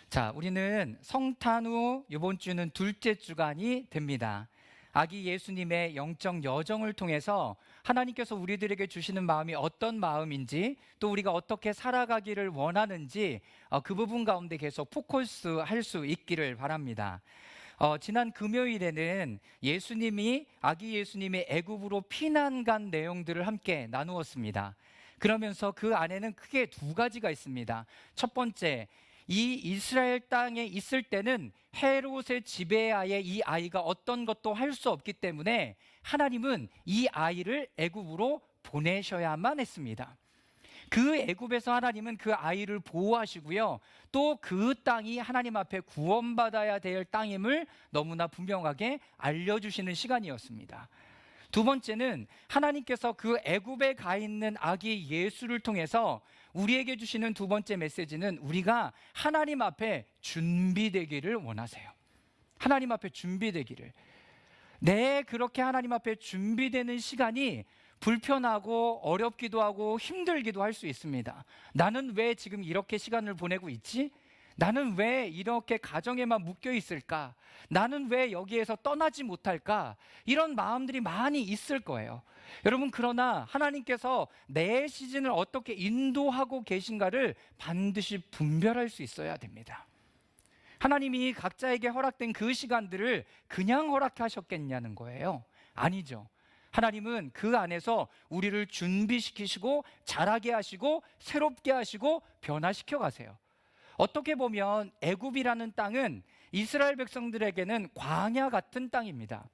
자, 우리는 성탄 후 이번 주는 둘째 주간이 됩니다. 아기 예수님의 영적 여정을 통해서 하나님께서 우리들에게 주시는 마음이 어떤 마음인지, 또 우리가 어떻게 살아가기를 원하는지 그 부분 가운데 계속 포커스 할 수 있기를 바랍니다. 지난 금요일에는 아기 예수님이 애굽으로 피난 간 내용들을 함께 나누었습니다. 그러면서 그 안에는 크게 두 가지가 있습니다. 첫 번째, 이 이스라엘 땅에 있을 때는 헤롯의 지배하에 이 아이가 어떤 것도 할 수 없기 때문에 하나님은 이 아이를 애굽으로 보내셔야만 했습니다. 그 애굽에서 하나님은 그 아이를 보호하시고요, 또 그 땅이 하나님 앞에 구원받아야 될 땅임을 너무나 분명하게 알려주시는 시간이었습니다. 두 번째는 하나님께서 그 애굽에 가 있는 아기 예수를 통해서 우리에게 주시는 두 번째 메시지는 우리가 하나님 앞에 준비되기를 원하세요. 하나님 앞에 준비되기를. 그렇게 하나님 앞에 준비되는 시간이 불편하고 어렵기도 하고 힘들기도 할 수 있습니다. 나는 왜 지금 이렇게 시간을 보내고 있지? 나는 왜 이렇게 가정에만 묶여 있을까? 나는 왜 여기에서 떠나지 못할까? 이런 마음들이 많이 있을 거예요. 여러분, 그러나 하나님께서 내 시즌을 어떻게 인도하고 계신가를 반드시 분별할 수 있어야 됩니다. 하나님이 각자에게 허락된 그 시간들을 그냥 허락하셨겠냐는 거예요. 아니죠. 하나님은 그 안에서 우리를 준비시키시고 자라게 하시고 새롭게 하시고 변화시켜 가세요. 어떻게 보면 애굽이라는 땅은 이스라엘 백성들에게는 광야 같은 땅입니다.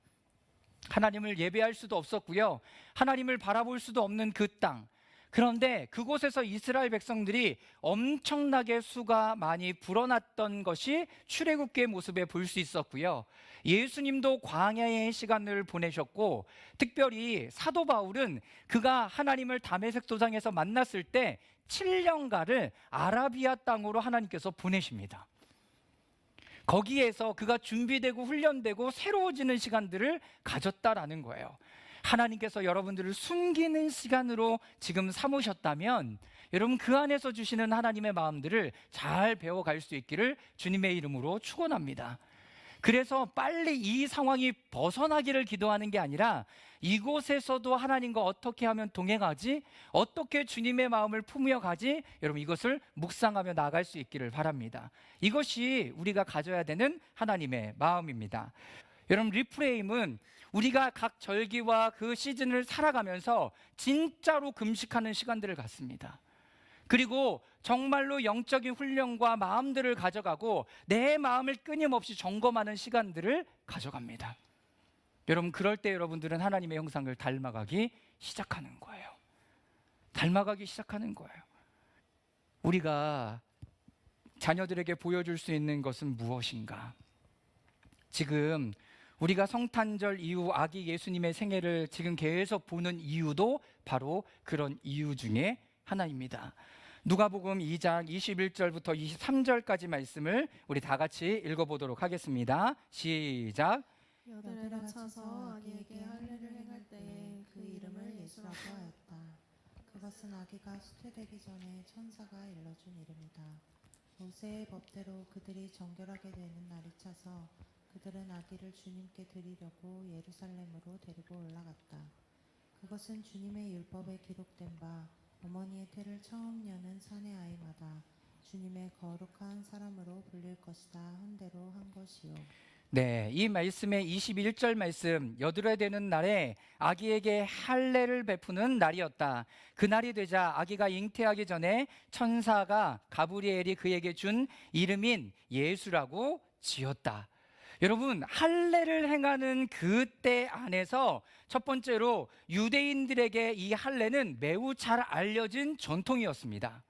하나님을 예배할 수도 없었고요, 하나님을 바라볼 수도 없는 그 땅. 그런데 그곳에서 이스라엘 백성들이 엄청나게 수가 많이 불어났던 것이 출애굽기의 모습에 볼 수 있었고요, 예수님도 광야의 시간을 보내셨고, 특별히 사도 바울은 그가 하나님을 다메섹 도상에서 만났을 때 7년간을 아라비아 땅으로 하나님께서 보내십니다. 거기에서 그가 준비되고 훈련되고 새로워지는 시간들을 가졌다라는 거예요. 하나님께서 여러분들을 숨기는 시간으로 지금 삼으셨다면 여러분, 그 안에서 주시는 하나님의 마음들을 잘 배워갈 수 있기를 주님의 이름으로 축원합니다. 그래서 빨리 이 상황이 벗어나기를 기도하는 게 아니라 이곳에서도 하나님과 어떻게 하면 동행하지? 어떻게 주님의 마음을 품으며 가지? 여러분, 이것을 묵상하며 나아갈 수 있기를 바랍니다. 이것이 우리가 가져야 되는 하나님의 마음입니다. 여러분, 리프레임은 우리가 각 절기와 그 시즌을 살아가면서 진짜로 금식하는 시간들을 갖습니다. 그리고 정말로 영적인 훈련과 마음들을 가져가고 내 마음을 끊임없이 점검하는 시간들을 가져갑니다. 여러분, 그럴 때 여러분들은 하나님의 형상을 닮아가기 시작하는 거예요. 닮아가기 시작하는 거예요. 우리가 자녀들에게 보여줄 수 있는 것은 무엇인가? 지금 우리가 성탄절 이후 아기 예수님의 생애를 지금 계속 보는 이유도 바로 그런 이유 중에 하나입니다. 누가복음 2장 21절부터 23절까지 말씀을 우리 다 같이 읽어보도록 하겠습니다. 시작. 여드레가 차서 아기에게 할례를 행할 때에 그 이름을 예수라고 하였다. 그것은 아기가 수태되기 전에 천사가 일러준 이름이다. 모세의 법대로 그들이 정결하게 되는 날이 차서 그들은 아기를 주님께 드리려고 예루살렘으로 데리고 올라갔다. 그것은 주님의 율법에 기록된 바 어머니의 태를 처음 여는 사내 아이마다 주님의 거룩한 사람으로 불릴 것이다 한 대로 한 것이요. 이 말씀의 21절 말씀, 여드레 되는 날에 아기에게 할례를 베푸는 날이었다. 그날이 되자 아기가 잉태하기 전에 천사가 가브리엘이 그에게 준 이름인 예수라고 지었다. 여러분, 할례를 행하는 그때 안에서 첫 번째로 유대인들에게 이 할례는 매우 잘 알려진 전통이었습니다.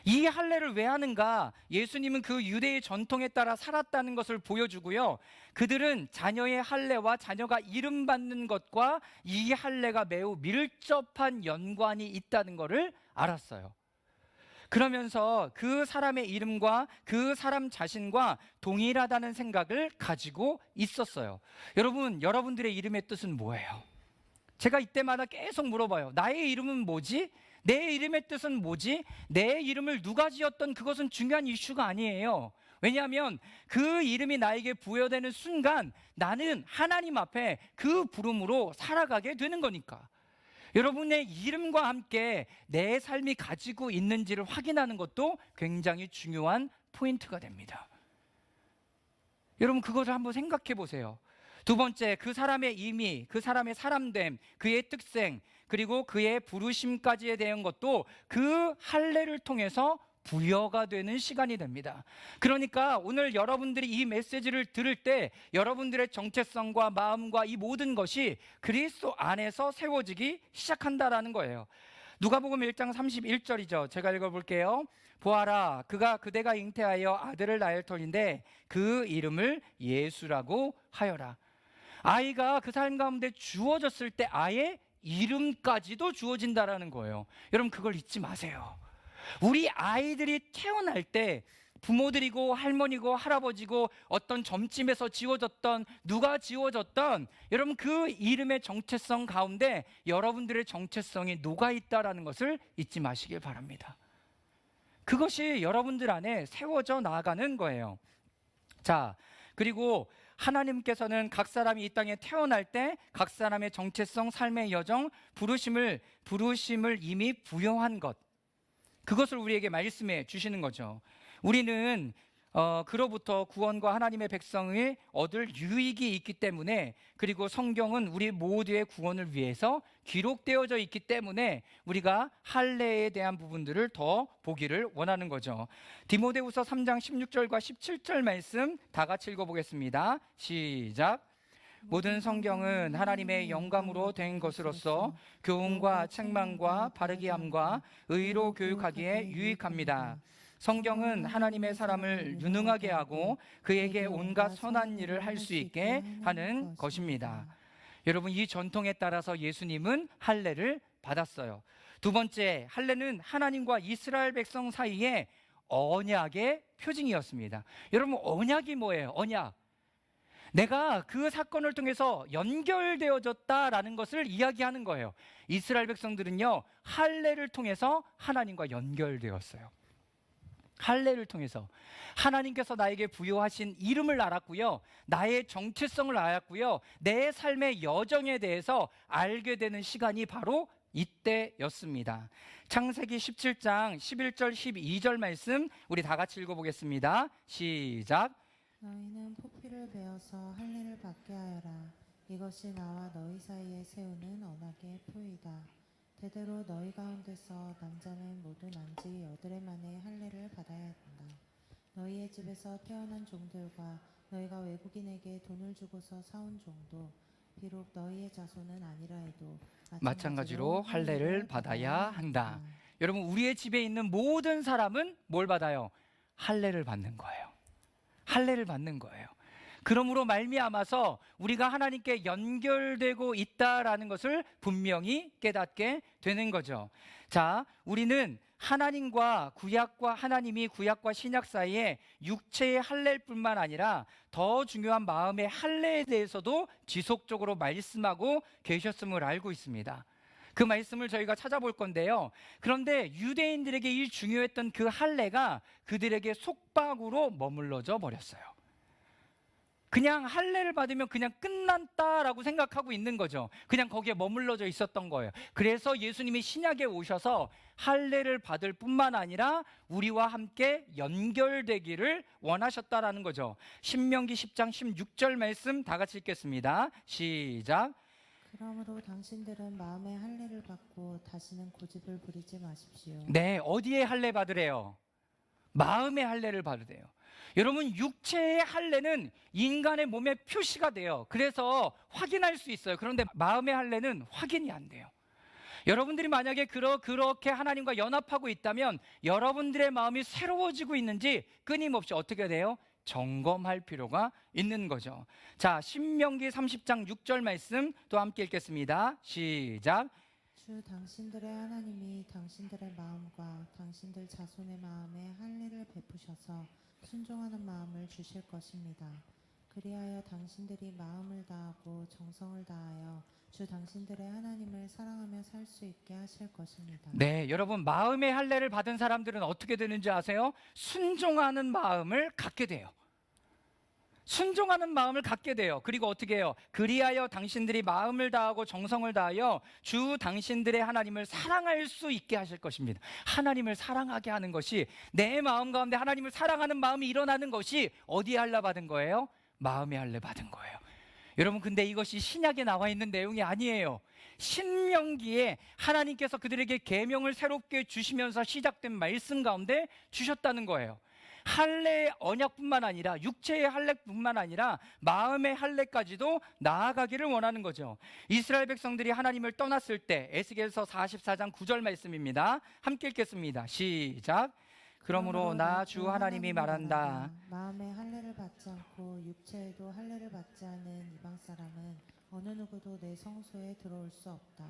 이 할례를 왜 하는가? 예수님은 그 유대의 전통에 따라 살았다는 것을 보여주고요, 그들은 자녀의 할례와 자녀가 이름 받는 것과 이 할례가 매우 밀접한 연관이 있다는 것을 알았어요. 그러면서 그 사람의 이름과 그 사람 자신과 동일하다는 생각을 가지고 있었어요. 여러분, 여러분들의 이름의 뜻은 뭐예요? 제가 이때마다 계속 물어봐요. 나의 이름은 뭐지? 내 이름의 뜻은 뭐지? 내 이름을 누가 지었던 그것은 중요한 이슈가 아니에요. 왜냐하면 그 이름이 나에게 부여되는 순간 나는 하나님 앞에 그 부름으로 살아가게 되는 거니까. 여러분의 이름과 함께 내 삶이 가지고 있는지를 확인하는 것도 굉장히 중요한 포인트가 됩니다. 여러분 그것을 한번 생각해 보세요. 두 번째, 그 사람의 의미, 그 사람의 사람됨, 그의 특생, 그리고 그의 부르심까지에 대한 것도 그 할례를 통해서 부여가 되는 시간이 됩니다. 그러니까 오늘 여러분들이 이 메시지를 들을 때 여러분들의 정체성과 마음과 이 모든 것이 그리스도 안에서 세워지기 시작한다라는 거예요. 누가복음 1장 31절이죠. 제가 읽어볼게요. 보아라, 그대가 잉태하여 아들을 낳을 터인데 그 이름을 예수라고 하여라. 아이가 그 삶 가운데 주어졌을 때 아예 이름까지도 주어진다라는 거예요. 여러분 그걸 잊지 마세요. 우리 아이들이 태어날 때 부모들이고 할머니고 할아버지고 어떤 점집에서 지어졌던 누가 지어졌던 여러분 그 이름의 정체성 가운데 여러분들의 정체성이 녹아있다라는 것을 잊지 마시길 바랍니다. 그것이 여러분들 안에 세워져 나아가는 거예요. 자, 그리고 하나님께서는 각 사람이 이 땅에 태어날 때 각 사람의 정체성, 삶의 여정, 부르심을 이미 부여한 것, 그것을 우리에게 말씀해 주시는 거죠. 우리는 그로부터 구원과 하나님의 백성을 얻을 유익이 있기 때문에, 그리고 성경은 우리 모두의 구원을 위해서 기록되어져 있기 때문에 우리가 할례에 대한 부분들을 더 보기를 원하는 거죠. 디모데후서 3장 16절과 17절 말씀 다 같이 읽어보겠습니다. 시작. 모든 성경은 하나님의 영감으로 된 것으로서 교훈과 책망과 바르게 함과 의로 교육하기에 유익합니다. 성경은 하나님의 사람을 유능하게 하고 그에게 온갖 선한 일을 할 수 있게 하는 것입니다. 여러분 이 전통에 따라서 예수님은 할례를 받았어요. 두 번째, 할례는 하나님과 이스라엘 백성 사이에 언약의 표징이었습니다. 여러분 언약이 뭐예요? 언약. 내가 그 사건을 통해서 연결되어졌다라는 것을 이야기하는 거예요. 이스라엘 백성들은요 할례를 통해서 하나님과 연결되었어요. 할례를 통해서 하나님께서 나에게 부여하신 이름을 알았고요, 나의 정체성을 알았고요, 내 삶의 여정에 대해서 알게 되는 시간이 바로 이때였습니다. 창세기 17장 11절 12절 말씀 우리 다 같이 읽어보겠습니다. 시작. 너희는 포피를 베어서 할례를 받게 하여라. 이것이 나와 너희 사이에 세우는 언약의 표이다. 대대로 너희 가운데서 남자는 모두 난지 8해 만에 할례를 받아야 한다. 너희의 집에서 태어난 종들과 너희가 외국인에게 돈을 주고서 사온 종도 비록 너희의 자손은 아니라 해도 마찬가지로 할례를 받아야 한다. 여러분 우리의 집에 있는 모든 사람은 뭘 받아요? 할례를 받는 거예요. 할례를 받는 거예요. 그러므로 말미암아서 우리가 하나님께 연결되고 있다라는 것을 분명히 깨닫게 되는 거죠. 자, 우리는 하나님과 하나님이 구약과 신약 사이에 육체의 할례뿐만 아니라 더 중요한 마음의 할례에 대해서도 지속적으로 말씀하고 계셨음을 알고 있습니다. 그 말씀을 저희가 찾아볼 건데요. 그런데 유대인들에게 이 중요했던 그 할례가 그들에게 속박으로 머물러져 버렸어요. 그냥 할례를 받으면 그냥 끝났다라고 생각하고 있는 거죠. 그냥 거기에 머물러져 있었던 거예요. 그래서 예수님이 신약에 오셔서 할례를 받을 뿐만 아니라 우리와 함께 연결되기를 원하셨다라는 거죠. 신명기 10장 16절 말씀 다 같이 읽겠습니다. 시작. 그러므로 당신들은 마음의 할례를 받고 다시는 고집을 부리지 마십시오. 네, 어디에 할례 받으래요? 마음의 할례를 받으래요. 여러분 육체의 할례는 인간의 몸에 표시가 돼요. 그래서 확인할 수 있어요. 그런데 마음의 할례는 확인이 안 돼요. 여러분들이 만약에 그렇게 하나님과 연합하고 있다면 여러분들의 마음이 새로워지고 있는지 끊임없이 어떻게 돼요? 점검할 필요가 있는 거죠. 자, 신명기 30장 6절 말씀 또 함께 읽겠습니다. 시작. 주 당신들의 하나님이 당신들의 마음과 당신들 자손의 마음에 할례를 베푸셔서 순종하는 마음을 주실 것입니다. 그리하여 당신들이 마음을 다하고 정성을 다하여 주 당신들의 하나님을 사랑하며 살 수 있게 하실 것입니다. 네, 여러분 마음의 할례를 받은 사람들은 어떻게 되는지 아세요? 순종하는 마음을 갖게 돼요. 순종하는 마음을 갖게 돼요. 그리고 어떻게 해요? 그리하여 당신들이 마음을 다하고 정성을 다하여 주 당신들의 하나님을 사랑할 수 있게 하실 것입니다. 하나님을 사랑하게 하는 것이, 내 마음 가운데 하나님을 사랑하는 마음이 일어나는 것이 어디에 할례 받은 거예요? 마음의 할례 받은 거예요. 여러분, 근데 이것이 신약에 나와 있는 내용이 아니에요. 신명기에 하나님께서 그들에게 계명을 새롭게 주시면서 시작된 말씀 가운데 주셨다는 거예요. 할례의 언약뿐만 아니라 육체의 할례뿐만 아니라 마음의 할례까지도 나아가기를 원하는 거죠. 이스라엘 백성들이 하나님을 떠났을 때, 에스겔서 44장 9절 말씀입니다. 함께 읽겠습니다. 시작. 그러므로 나 주 하나님이 말한다. 마음의 할례를 받지 않고 육체에도 할례를 받지 않은 이방 사람은 어느 누구도 내 성소에 들어올 수 없다.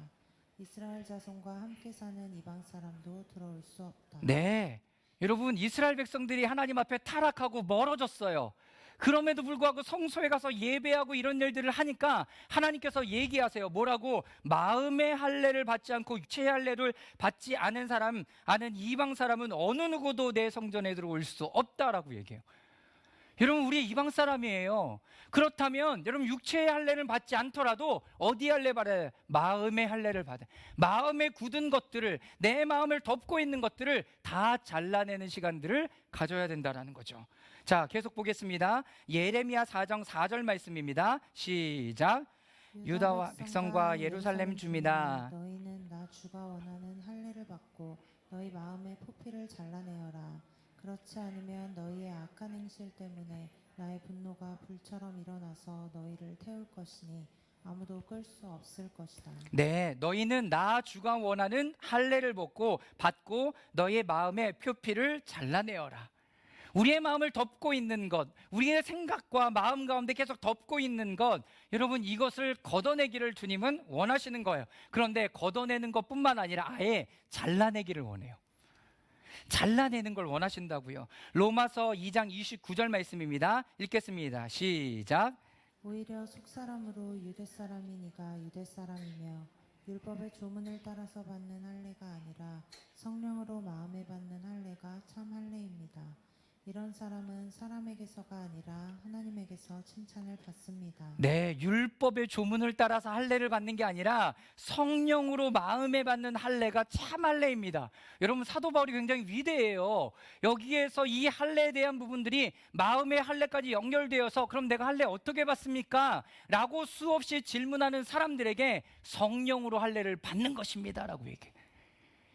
이스라엘 자손과 함께 사는 이방 사람도 들어올 수 없다. 네, 여러분, 이스라엘 백성들이 하나님 앞에 타락하고 멀어졌어요. 그럼에도 불구하고 성소에 가서 예배하고 이런 일들을 하니까 하나님께서 얘기하세요. 뭐라고? 마음의 할례를 받지 않고 육체의 할례를 받지 않은 사람, 아는 이방 사람은 어느 누구도 내 성전에 들어올 수 없다라고 얘기해요. 여러분, 우리 이방 사람이에요. 그렇다면 여러분, 육체의 할례를 받지 않더라도 어디 할례 받아야? 마음의 할례를 받아요. 마음에 굳은 것들을, 내 마음을 덮고 있는 것들을 다 잘라내는 시간들을 가져야 된다는 거죠. 자, 계속 보겠습니다. 예레미야 4장 4절 말씀입니다. 시작. 유다와 백성과 예루살렘 주민아, 너희는 나 주가 원하는 할례를 받고 너희 마음의 포피를 잘라내어라. 그렇지 않으면 너희의 악한 행실 때문에 나의 분노가 불처럼 일어나서 너희를 태울 것이니 아무도 끌 수 없을 것이다. 네, 너희는 나 주가 원하는 할례를 받고 너희의 마음의 표피를 잘라내어라. 우리의 마음을 덮고 있는 것, 우리의 생각과 마음 가운데 계속 덮고 있는 것, 여러분, 이것을 걷어내기를 주님은 원하시는 거예요. 그런데 걷어내는 것뿐만 아니라 아예 잘라내기를 원해요. 잘라내는 걸 원하신다고요. 로마서 2장 29절 말씀입니다. 읽겠습니다. 시작. 오히려 속사람으로 유대사람이니가 유대사람이며 율법의 조문을 따라서 받는 할례가 아니라 성령으로 마음에 받는 할례가 참 할례입니다. 이런 사람은 사람에게서가 아니라 하나님에게서 칭찬을 받습니다. 네, 율법의 조문을 따라서 할례를 받는 게 아니라 성령으로 마음에 받는 할례가 참 할례입니다. 여러분, 사도 바울이 굉장히 위대해요. 여기에서 이 할례에 대한 부분들이 마음의 할례까지 연결되어서, 그럼 내가 할례 어떻게 받습니까? 라고 수없이 질문하는 사람들에게 성령으로 할례를 받는 것입니다 라고 얘기해요.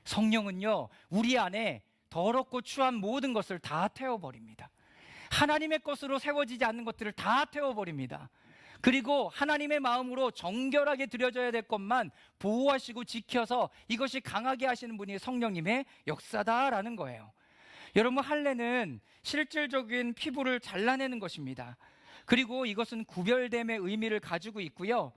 성령은요, 우리 안에 더럽고 추한 모든 것을 다 태워버립니다. 하나님의 것으로 세워지지 않는 것들을 다 태워버립니다. 그리고 하나님의 마음으로 정결하게 드려져야 될 것만 보호하시고 지켜서 이것이 강하게 하시는 분이 성령님의 역사다라는 거예요. 여러분, 할례는 실질적인 피부를 잘라내는 것입니다. 그리고 이것은 구별됨의 의미를 가지고 있고요.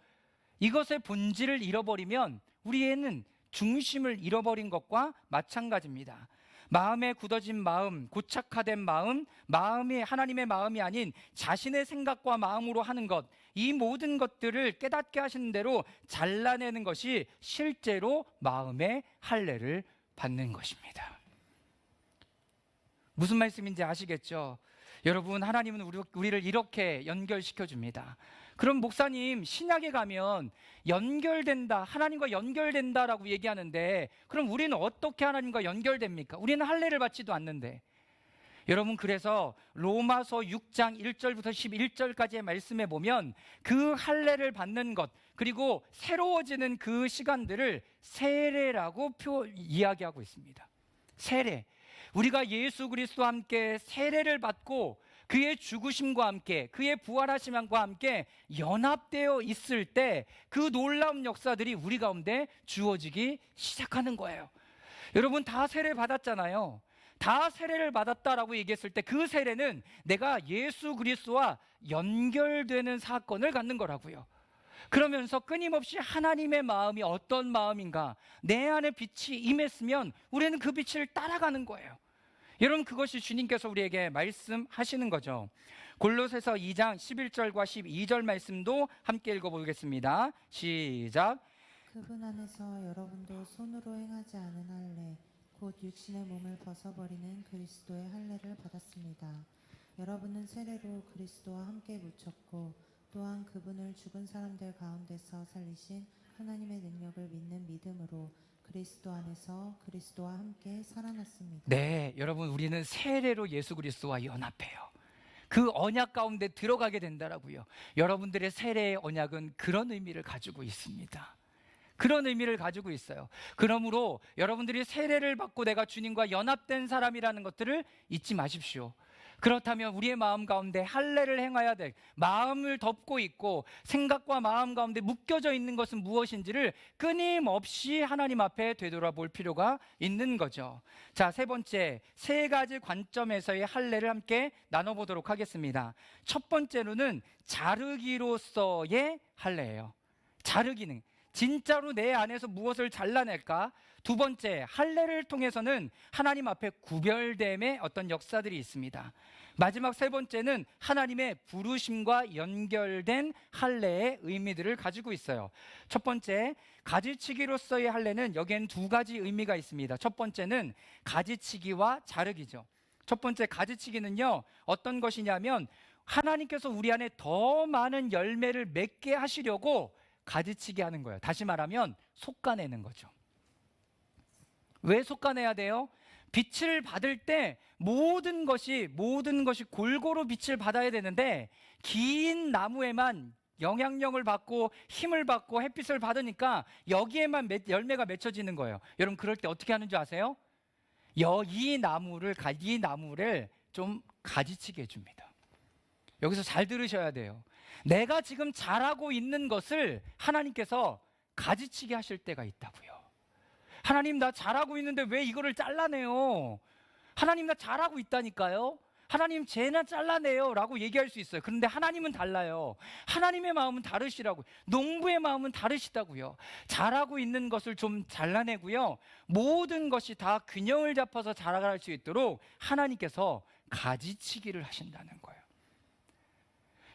이것의 본질을 잃어버리면 우리에는 중심을 잃어버린 것과 마찬가지입니다. 마음에 굳어진 마음, 고착화된 마음, 마음이 하나님의 마음이 아닌 자신의 생각과 마음으로 하는 것, 이 모든 것들을 깨닫게 하시는 대로 잘라내는 것이 실제로 마음의 할례를 받는 것입니다. 무슨 말씀인지 아시겠죠? 여러분, 하나님은 우리를 이렇게 연결시켜 줍니다. 그럼 목사님, 신약에 가면 연결된다, 하나님과 연결된다라고 얘기하는데, 그럼 우리는 어떻게 하나님과 연결됩니까? 우리는 할례를 받지도 않는데. 여러분, 그래서 로마서 6장 1절부터 11절까지의 말씀에 보면 그 할례를 받는 것, 그리고 새로워지는 그 시간들을 세례라고 이야기하고 있습니다. 세례. 우리가 예수 그리스도와 함께 세례를 받고 그의 죽으심과 함께, 그의 부활하심과 함께 연합되어 있을 때 그 놀라운 역사들이 우리 가운데 주어지기 시작하는 거예요. 여러분, 다 세례 받았잖아요. 다 세례를 받았다라고 얘기했을 때 그 세례는 내가 예수 그리스도와 연결되는 사건을 갖는 거라고요. 그러면서 끊임없이 하나님의 마음이 어떤 마음인가, 내 안에 빛이 임했으면 우리는 그 빛을 따라가는 거예요. 여러분, 그것이 주님께서 우리에게 말씀하시는 거죠. 골로새서 2장 11절과 12절 말씀도 함께 읽어보겠습니다. 시작. 그분 안에서 여러분도 손으로 행하지 않은 할례 곧 육신의 몸을 벗어버리는 그리스도의 할례를 받았습니다. 여러분은 세례로 그리스도와 함께 묻혔고 또한 그분을 죽은 사람들 가운데서 살리신 하나님의 능력을 믿는 믿음으로 그리스도 안에서 그리스도와 함께 살아났습니다. 네, 여러분, 우리는 세례로 예수 그리스도와 연합해요. 그 언약 가운데 들어가게 된다라고요. 여러분들의 세례의 언약은 그런 의미를 가지고 있습니다. 그런 의미를 가지고 있어요. 그러므로 여러분들이 세례를 받고 내가 주님과 연합된 사람이라는 것들을 잊지 마십시오. 그렇다면 우리의 마음 가운데 할례를 행해야 될, 마음을 덮고 있고 생각과 마음 가운데 묶여져 있는 것은 무엇인지를 끊임없이 하나님 앞에 되돌아볼 필요가 있는 거죠. 자, 세 번째, 세 가지 관점에서의 할례를 함께 나눠보도록 하겠습니다. 첫 번째로는 자르기로서의 할례예요. 자르기는 진짜로 내 안에서 무엇을 잘라낼까? 두 번째, 할례를 통해서는 하나님 앞에 구별됨의 어떤 역사들이 있습니다. 마지막 세 번째는 하나님의 부르심과 연결된 할례의 의미들을 가지고 있어요. 첫 번째, 가지치기로서의 할례는 여기에는 두 가지 의미가 있습니다. 첫 번째는 가지치기와 자르기죠. 첫 번째 가지치기는요, 어떤 것이냐면 하나님께서 우리 안에 더 많은 열매를 맺게 하시려고 가지치기 하는 거예요. 다시 말하면 솎아내는 거죠. 왜 솎아내야 돼요? 빛을 받을 때 모든 것이 골고루 빛을 받아야 되는데 긴 나무에만 영향력을 받고 힘을 받고 햇빛을 받으니까 여기에만 열매가 맺혀지는 거예요. 여러분, 그럴 때 어떻게 하는 줄 아세요? 이 나무를 좀 가지치게 해줍니다. 여기서 잘 들으셔야 돼요. 내가 지금 잘하고 있는 것을 하나님께서 가지치게 하실 때가 있다고요. 하나님, 나 잘하고 있는데 왜 이거를 잘라내요? 하나님, 나 잘하고 있다니까요. 하나님, 쟤나 잘라내요 라고 얘기할 수 있어요. 그런데 하나님은 달라요. 하나님의 마음은 다르시라고요. 농부의 마음은 다르시다고요. 잘하고 있는 것을 좀 잘라내고요, 모든 것이 다 균형을 잡아서 자라갈 수 있도록 하나님께서 가지치기를 하신다는 거예요.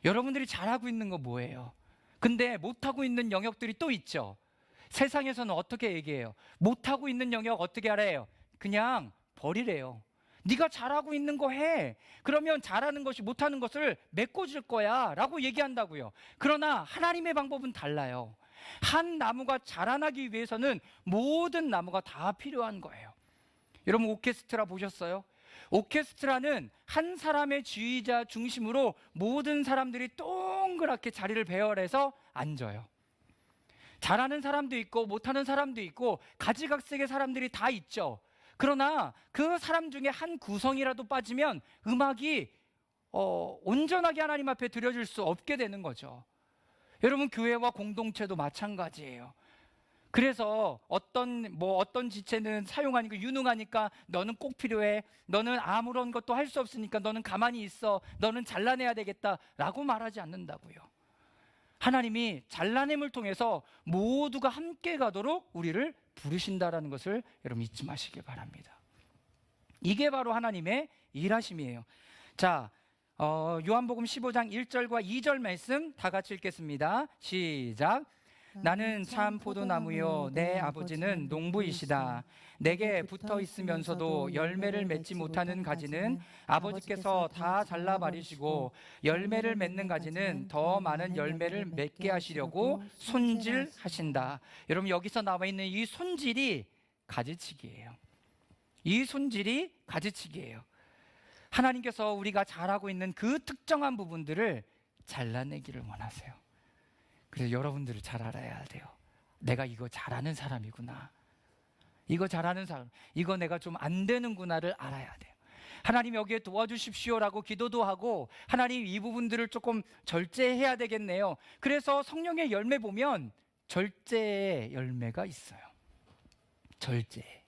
여러분들이 잘하고 있는 거 뭐예요? 근데 못하고 있는 영역들이 또 있죠. 세상에서는 어떻게 얘기해요? 못하고 있는 영역 어떻게 하래요? 그냥 버리래요. 네가 잘하고 있는 거 해. 그러면 잘하는 것이 못하는 것을 메꿔줄 거야 라고 얘기한다고요. 그러나 하나님의 방법은 달라요. 한 나무가 자라나기 위해서는 모든 나무가 다 필요한 거예요. 여러분, 오케스트라 보셨어요? 오케스트라는 한 사람의 지휘자 중심으로 모든 사람들이 동그랗게 자리를 배열해서 앉아요. 잘하는 사람도 있고 못하는 사람도 있고 가지각색의 사람들이 다 있죠. 그러나 그 사람 중에 한 구성이라도 빠지면 음악이 온전하게 하나님 앞에 드려질 수 없게 되는 거죠. 여러분, 교회와 공동체도 마찬가지예요. 그래서 어떤 지체는 사용하니까 유능하니까 너는 꼭 필요해, 너는 아무런 것도 할 수 없으니까 너는 가만히 있어, 너는 잘라내야 되겠다라고 말하지 않는다고요. 하나님이 잘라냄을 통해서 모두가 함께 가도록 우리를 부르신다라는 것을 여러분 잊지 마시길 바랍니다. 이게 바로 하나님의 일하심이에요. 자, 요한복음 15장 1절과 2절 말씀 다 같이 읽겠습니다. 시작. 나는 참 포도나무요 내 아버지는 농부이시다. 내게 붙어 있으면서도 열매를 맺지 못하는 가지는 아버지께서 다 잘라버리시고 열매를 맺는 가지는 더 많은 열매를 맺게 하시려고 손질하신다. 여러분, 여기서 나와 있는 이 손질이 가지치기예요. 이 손질이 가지치기예요. 하나님께서 우리가 잘하고 있는 그 특정한 부분들을 잘라내기를 원하세요. 그래서 여러분들을 잘 알아야 돼요. 내가 이거 잘하는 사람이구나, 이거 잘하는 사람, 이거 내가 좀 안 되는구나를 알아야 돼요. 하나님, 여기에 도와주십시오라고 기도도 하고, 하나님, 이 부분들을 조금 절제해야 되겠네요. 그래서 성령의 열매 보면 절제의 열매가 있어요. 절제.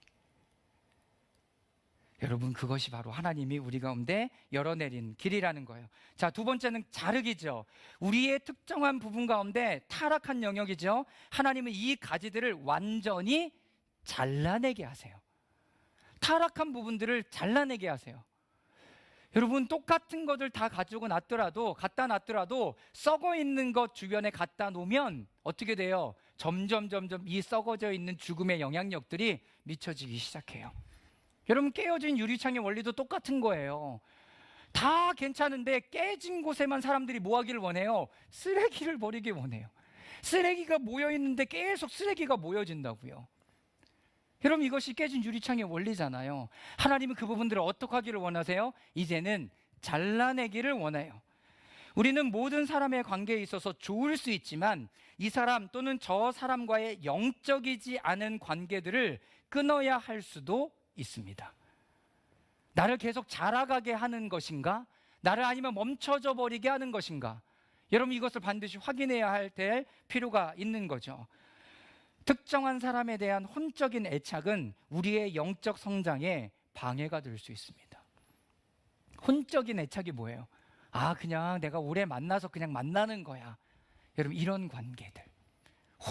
여러분, 그것이 바로 하나님이 우리 가운데 열어내린 길이라는 거예요. 자, 두 번째는 자르기죠. 우리의 특정한 부분 가운데 타락한 영역이죠. 하나님은 이 가지들을 완전히 잘라내게 하세요. 타락한 부분들을 잘라내게 하세요. 여러분, 똑같은 것들 다 가지고 갖다 놨더라도 썩어 있는 것 주변에 갖다 놓으면 어떻게 돼요? 점점 이 썩어져 있는 죽음의 영향력들이 미쳐지기 시작해요. 여러분, 깨어진 유리창의 원리도 똑같은 거예요. 다 괜찮은데 깨진 곳에만 사람들이 뭐 하기를 원해요? 쓰레기를 버리길 원해요. 쓰레기가 모여 있는데 계속 쓰레기가 모여진다고요. 여러분, 이것이 깨진 유리창의 원리잖아요. 하나님은 그 부분들을 어떻게 하기를 원하세요? 이제는 잘라내기를 원해요. 우리는 모든 사람의 관계에 있어서 좋을 수 있지만 이 사람 또는 저 사람과의 영적이지 않은 관계들을 끊어야 할 수도 있습니다. 나를 계속 자라가게 하는 것인가? 나를 아니면 멈춰져 버리게 하는 것인가? 여러분, 이것을 반드시 확인해야 될 필요가 있는 거죠. 특정한 사람에 대한 혼적인 애착은 우리의 영적 성장에 방해가 될 수 있습니다. 혼적인 애착이 뭐예요? 그냥 내가 오래 만나서 그냥 만나는 거야. 여러분, 이런 관계들,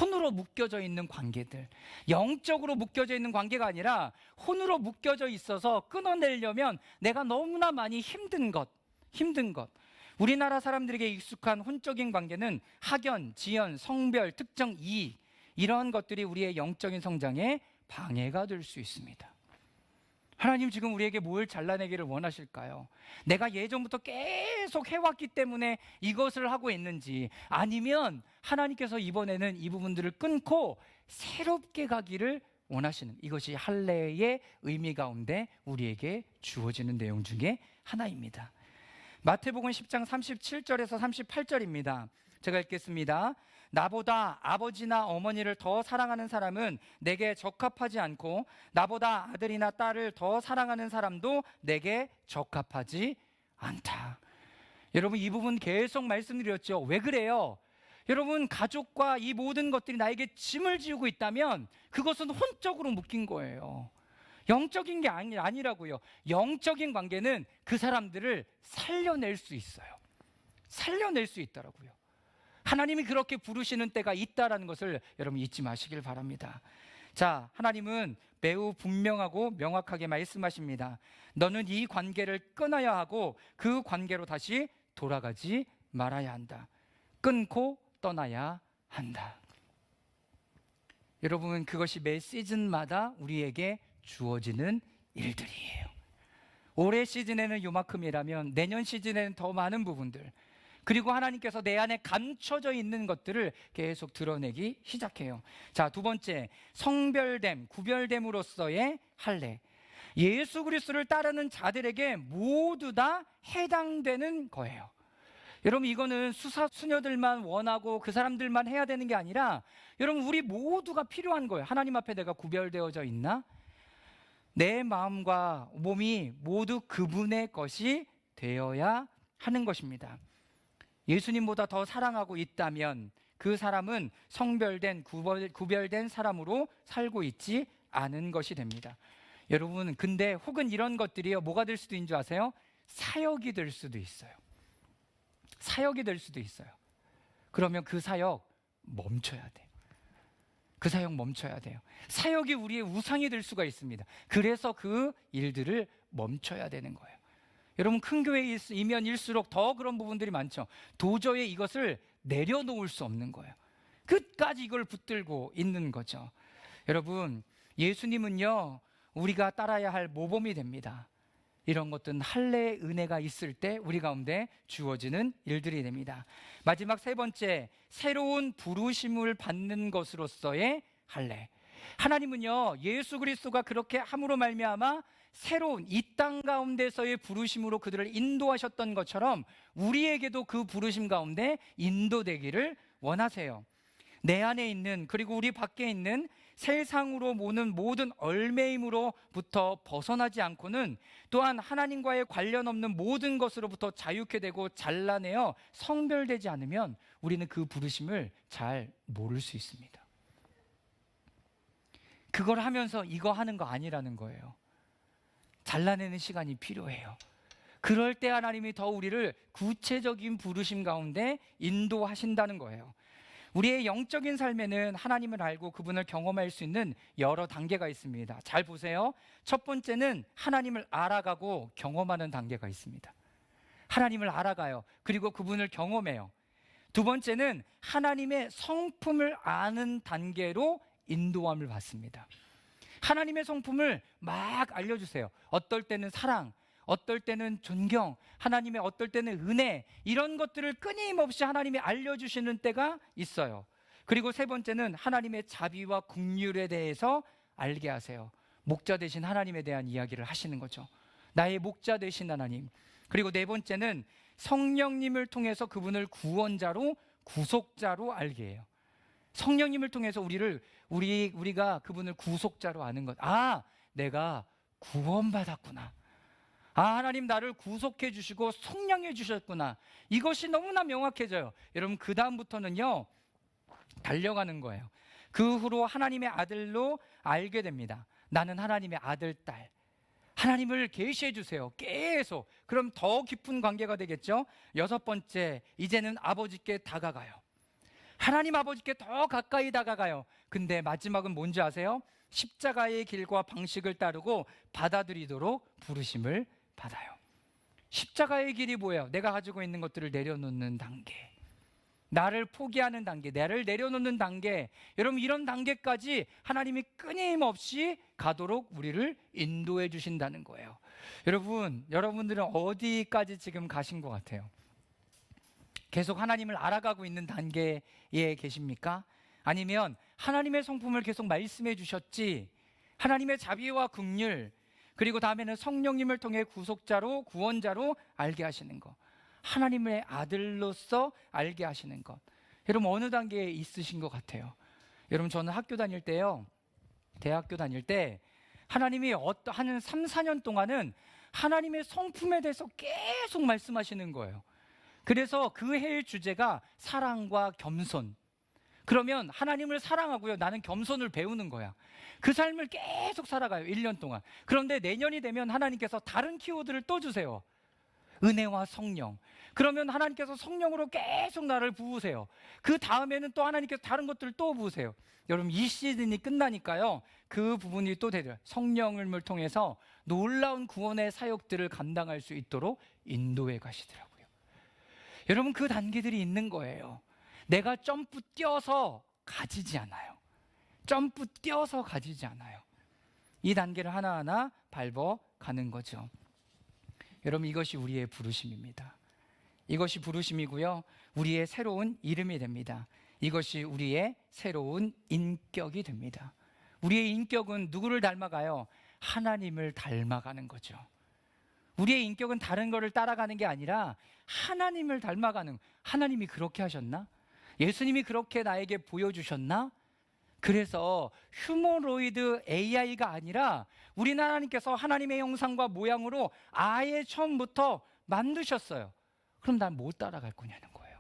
혼으로 묶여져 있는 관계들, 영적으로 묶여져 있는 관계가 아니라 혼으로 묶여져 있어서 끊어내려면 내가 너무나 많이 힘든 것. 우리나라 사람들에게 익숙한 혼적인 관계는 학연, 지연, 성별, 특정 이익, 이런 것들이 우리의 영적인 성장에 방해가 될 수 있습니다. 하나님 지금 우리에게 뭘 잘라내기를 원하실까요? 내가 예전부터 계속 해왔기 때문에 이것을 하고 있는지, 아니면 하나님께서 이번에는 이 부분들을 끊고 새롭게 가기를 원하시는, 이것이 할례의 의미 가운데 우리에게 주어지는 내용 중에 하나입니다. 마태복음 10장 37절에서 38절입니다. 제가 읽겠습니다. 나보다 아버지나 어머니를 더 사랑하는 사람은 내게 적합하지 않고 나보다 아들이나 딸을 더 사랑하는 사람도 내게 적합하지 않다. 여러분, 이 부분 계속 말씀드렸죠. 왜 그래요? 여러분, 가족과 이 모든 것들이 나에게 짐을 지우고 있다면 그것은 혼적으로 묶인 거예요. 영적인 게 아니라고요. 영적인 관계는 그 사람들을 살려낼 수 있어요. 살려낼 수 있더라고요. 하나님이 그렇게 부르시는 때가 있다라는 것을 여러분 잊지 마시길 바랍니다. 자, 하나님은 매우 분명하고 명확하게 말씀하십니다. 너는 이 관계를 끊어야 하고 그 관계로 다시 돌아가지 말아야 한다. 끊고 떠나야 한다. 여러분, 그것이 매 시즌마다 우리에게 주어지는 일들이에요. 올해 시즌에는 요만큼이라면 내년 시즌에는 더 많은 부분들, 그리고 하나님께서 내 안에 감춰져 있는 것들을 계속 드러내기 시작해요. 자, 두 번째, 성별됨, 구별됨으로써의 할례. 예수 그리스도를 따르는 자들에게 모두 다 해당되는 거예요. 여러분, 이거는 수녀들만 원하고 그 사람들만 해야 되는 게 아니라 여러분, 우리 모두가 필요한 거예요. 하나님 앞에 내가 구별되어져 있나? 내 마음과 몸이 모두 그분의 것이 되어야 하는 것입니다. 예수님보다 더 사랑하고 있다면 그 사람은 성별된, 구별된 사람으로 살고 있지 않은 것이 됩니다. 여러분, 근데 혹은 이런 것들이요, 뭐가 될 수도 있는 줄 아세요? 사역이 될 수도 있어요. 사역이 될 수도 있어요. 그러면 그 사역 멈춰야 돼요. 그 사역 멈춰야 돼요. 사역이 우리의 우상이 될 수가 있습니다. 그래서 그 일들을 멈춰야 되는 거예요. 여러분, 큰 교회이면 일수록 더 그런 부분들이 많죠. 도저히 이것을 내려놓을 수 없는 거예요. 끝까지 이걸 붙들고 있는 거죠. 여러분, 예수님은요, 우리가 따라야 할 모범이 됩니다. 이런 것들은 할례의 은혜가 있을 때 우리 가운데 주어지는 일들이 됩니다. 마지막 세 번째, 새로운 부르심을 받는 것으로서의 할례. 하나님은요, 예수 그리스도가 그렇게 함으로 말미암아 새로운 이 땅 가운데서의 부르심으로 그들을 인도하셨던 것처럼 우리에게도 그 부르심 가운데 인도되기를 원하세요. 내 안에 있는, 그리고 우리 밖에 있는 세상으로 모는 모든 얽매임으로부터 벗어나지 않고는, 또한 하나님과의 관련 없는 모든 것으로부터 자유케 되고 잘라내어 성별되지 않으면 우리는 그 부르심을 잘 모를 수 있습니다. 그걸 하면서 이거 하는 거 아니라는 거예요. 잘라내는 시간이 필요해요. 그럴 때 하나님이 더 우리를 구체적인 부르심 가운데 인도하신다는 거예요. 우리의 영적인 삶에는 하나님을 알고 그분을 경험할 수 있는 여러 단계가 있습니다. 잘 보세요. 첫 번째는 하나님을 알아가고 경험하는 단계가 있습니다. 하나님을 알아가요. 그리고 그분을 경험해요. 두 번째는 하나님의 성품을 아는 단계로 인도함을 받습니다. 하나님의 성품을 막 알려주세요. 어떨 때는 사랑, 어떨 때는 존경, 하나님의 어떨 때는 은혜, 이런 것들을 끊임없이 하나님이 알려주시는 때가 있어요. 그리고 세 번째는 하나님의 자비와 긍휼에 대해서 알게 하세요. 목자 되신 하나님에 대한 이야기를 하시는 거죠. 나의 목자 되신 하나님. 그리고 네 번째는 성령님을 통해서 그분을 구원자로, 구속자로 알게 해요. 성령님을 통해서 우리가 그분을 구속자로 아는 것. 아, 내가 구원받았구나. 아, 하나님 나를 구속해 주시고 성령해 주셨구나. 이것이 너무나 명확해져요. 여러분, 그 다음부터는요, 달려가는 거예요. 그 후로 하나님의 아들로 알게 됩니다. 나는 하나님의 아들, 딸. 하나님을 계시해 주세요. 계속. 그럼 더 깊은 관계가 되겠죠. 여섯 번째, 이제는 아버지께 다가가요. 하나님 아버지께 더 가까이 다가가요. 근데 마지막은 뭔지 아세요? 십자가의 길과 방식을 따르고 받아들이도록 부르심을 받아요. 십자가의 길이 뭐예요? 내가 가지고 있는 것들을 내려놓는 단계, 나를 포기하는 단계, 나를 내려놓는 단계. 여러분, 이런 단계까지 하나님이 끊임없이 가도록 우리를 인도해 주신다는 거예요. 여러분들은 어디까지 지금 가신 것 같아요? 계속 하나님을 알아가고 있는 단계에 계십니까? 아니면 하나님의 성품을 계속 말씀해 주셨지, 하나님의 자비와 긍휼, 그리고 다음에는 성령님을 통해 구속자로, 구원자로 알게 하시는 것, 하나님의 아들로서 알게 하시는 것. 여러분, 어느 단계에 있으신 것 같아요? 여러분, 저는 학교 다닐 때요, 대학교 다닐 때 하나님이 한 3, 4년 동안은 하나님의 성품에 대해서 계속 말씀하시는 거예요. 그래서 그 해의 주제가 사랑과 겸손. 그러면 하나님을 사랑하고요, 나는 겸손을 배우는 거야. 그 삶을 계속 살아가요, 1년 동안. 그런데 내년이 되면 하나님께서 다른 키워드를 또 주세요. 은혜와 성령. 그러면 하나님께서 성령으로 계속 나를 부으세요. 그 다음에는 또 하나님께서 다른 것들을 또 부으세요. 여러분, 이 시즌이 끝나니까요, 그 부분이 또 되죠. 성령을 통해서 놀라운 구원의 사역들을 감당할 수 있도록 인도해 가시더라고요. 여러분, 그 단계들이 있는 거예요. 내가 점프 뛰어서 가지지 않아요. 점프 뛰어서 가지지 않아요. 이 단계를 하나하나 밟아 가는 거죠. 여러분, 이것이 우리의 부르심입니다. 이것이 부르심이고요, 우리의 새로운 이름이 됩니다. 이것이 우리의 새로운 인격이 됩니다. 우리의 인격은 누구를 닮아가요? 하나님을 닮아가는 거죠. 우리의 인격은 다른 거를 따라가는 게 아니라 하나님을 닮아가는, 하나님이 그렇게 하셨나? 예수님이 그렇게 나에게 보여주셨나? 그래서 휴머노이드 AI가 아니라 우리 하나님께서 하나님의 형상과 모양으로 아예 처음부터 만드셨어요. 그럼 난 뭘 따라갈 거냐는 거예요.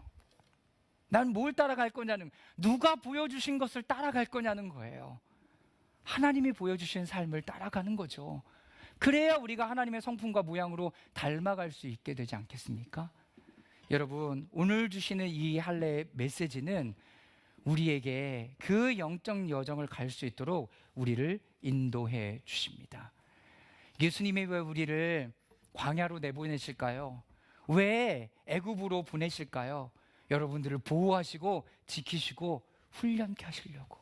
난 뭘 따라갈 거냐는, 누가 보여주신 것을 따라갈 거냐는 거예요. 하나님이 보여주신 삶을 따라가는 거죠. 그래야 우리가 하나님의 성품과 모양으로 닮아갈 수 있게 되지 않겠습니까? 여러분, 오늘 주시는 이 할례의 메시지는 우리에게 그 영적 여정을 갈 수 있도록 우리를 인도해 주십니다. 예수님이 왜 우리를 광야로 내보내실까요? 왜 애굽으로 보내실까요? 여러분들을 보호하시고 지키시고 훈련케 하시려고.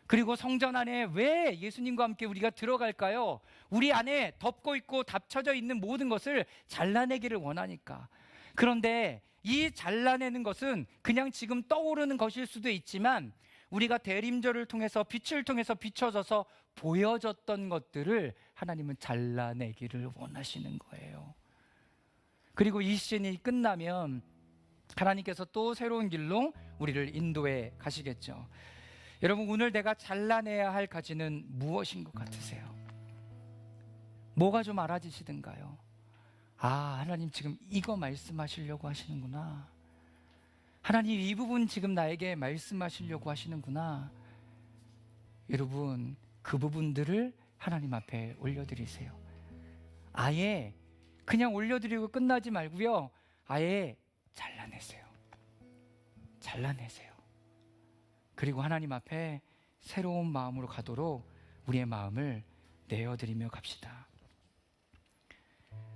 그리고 성전 안에 왜 예수님과 함께 우리가 들어갈까요? 우리 안에 덮고 있고 답쳐져 있는 모든 것을 잘라내기를 원하니까. 그런데 이 잘라내는 것은 그냥 지금 떠오르는 것일 수도 있지만, 우리가 대림절을 통해서, 빛을 통해서 비춰져서 보여졌던 것들을 하나님은 잘라내기를 원하시는 거예요. 그리고 이 시즌이 끝나면 하나님께서 또 새로운 길로 우리를 인도해 가시겠죠. 여러분, 오늘 내가 잘라내야 할 가지는 무엇인 것 같으세요? 뭐가 좀 알아지시던가요? 아, 하나님 지금 이거 말씀하시려고 하시는구나. 하나님 이 부분 지금 나에게 말씀하시려고 하시는구나. 여러분, 그 부분들을 하나님 앞에 올려드리세요. 아예 그냥 올려드리고 끝나지 말고요, 아예 잘라내세요. 잘라내세요. 그리고 하나님 앞에 새로운 마음으로 가도록 우리의 마음을 내어드리며 갑시다.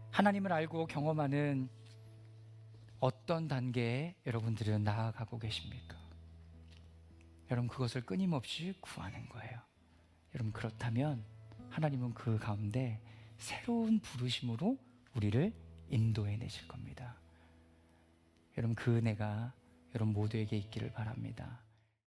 하나님을 알고 경험하는 어떤 단계에 여러분들은 나아가고 계십니까? 여러분, 그것을 끊임없이 구하는 거예요. 여러분, 그렇다면 하나님은 그 가운데 새로운 부르심으로 우리를 인도해 내실 겁니다. 여러분, 그 은혜가 여러분 모두에게 있기를 바랍니다.